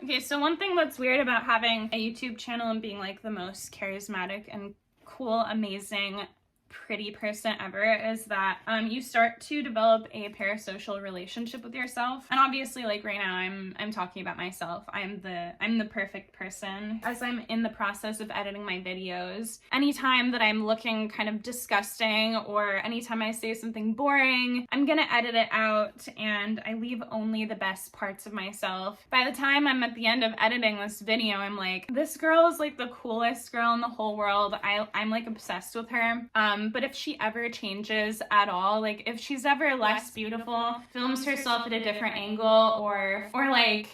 Okay, so one thing that's weird about having a YouTube channel and being like the most charismatic and cool, amazing, pretty person ever is that you start to develop a parasocial relationship with yourself. And obviously, like right now I'm talking about myself. I'm the perfect person. As I'm in the process of editing my videos, anytime that I'm looking kind of disgusting or anytime I say something boring, I'm gonna edit it out and I leave only the best parts of myself. By the time I'm at the end of editing this video, I'm like, this girl is like the coolest girl in the whole world. I'm like obsessed with her. But if she ever changes at all, like if she's ever less beautiful, films herself at a different angle, or like,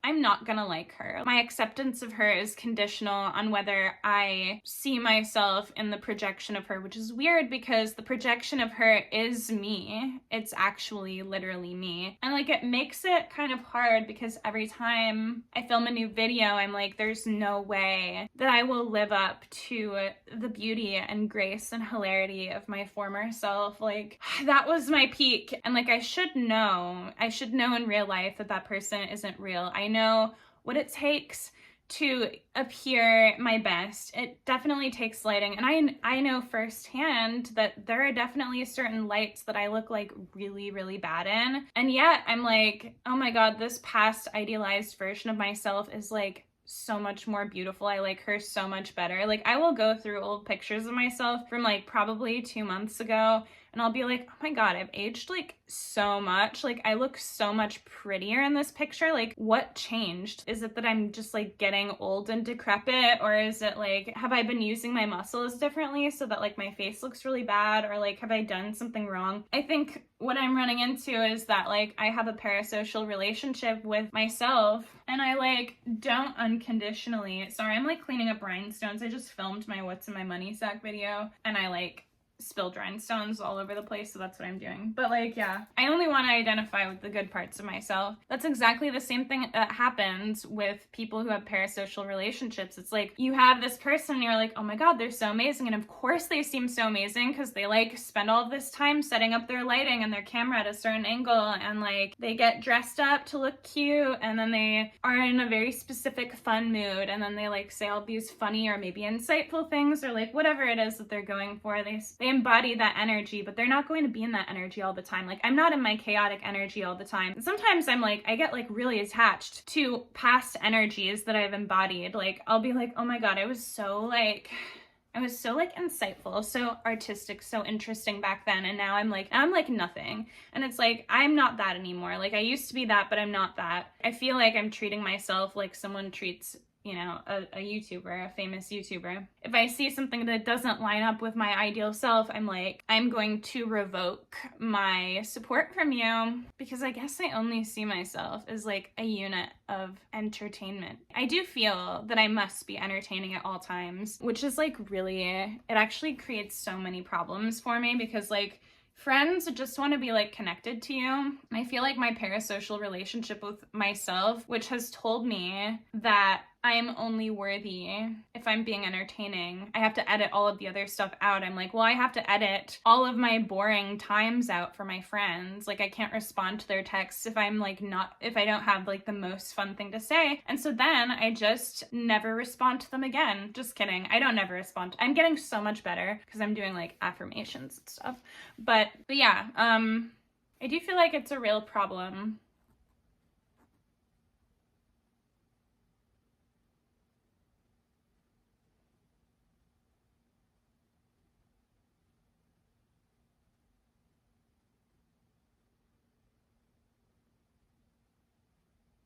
I'm not gonna like her. My acceptance of her is conditional on whether I see myself in the projection of her, which is weird because the projection of her is me. It's actually literally me. And like it makes it kind of hard because every time I film a new video, I'm like, there's no way that I will live up to the beauty and grace and hilarity of my former self. Like that was my peak. And like I should know in real life that that person isn't real. I know what it takes to appear my best. It definitely takes lighting, and I know firsthand that there are definitely certain lights that I look like really, really bad in, and yet I'm like, oh my god, this past idealized version of myself is like so much more beautiful. I like her so much better. Like I will go through old pictures of myself from like probably 2 months ago and I'll be like, oh my god, I've aged like so much. Like I look so much prettier in this picture. Like what changed? Is it that I'm just like getting old and decrepit, or is it like, have I been using my muscles differently so that like my face looks really bad, or like have I done something wrong? I think what I'm running into is that like I have a parasocial relationship with myself and I like don't unconditionally, sorry, I'm like cleaning up rhinestones. I just filmed my what's in my money sack video and I like spilled rhinestones all over the place, so that's what I'm doing. But like, yeah, I only want to identify with the good parts of myself. That's exactly the same thing that happens with people who have parasocial relationships. It's like you have this person and you're like, oh my god, they're so amazing, and of course they seem so amazing because they like spend all this time setting up their lighting and their camera at a certain angle, and like they get dressed up to look cute, and then they are in a very specific fun mood, and then they like say all these funny or maybe insightful things, or like whatever it is that they're going for. They embody that energy, but they're not going to be in that energy all the time. Like I'm not in my chaotic energy all the time. And sometimes I'm like, I get like really attached to past energies that I've embodied. Like I'll be like, oh my god, I was so like insightful, so artistic, so interesting back then, and now I'm like nothing. And it's like, I'm not that anymore. Like I used to be that, but I'm not that. I feel like I'm treating myself like someone treats, you know, a YouTuber, a famous YouTuber. If I see something that doesn't line up with my ideal self, I'm like, I'm going to revoke my support from you, because I guess I only see myself as like a unit of entertainment. I do feel that I must be entertaining at all times, which is like really, it actually creates so many problems for me, because like friends just want to be like connected to you. I feel like my parasocial relationship with myself, which has told me that I'm only worthy if I'm being entertaining. I have to edit all of the other stuff out. I'm like, well, I have to edit all of my boring times out for my friends. Like I can't respond to their texts if I'm like if I don't have like the most fun thing to say. And so then I just never respond to them again. Just kidding. I don't never respond. I'm getting so much better because I'm doing like affirmations and stuff. But yeah, I do feel like it's a real problem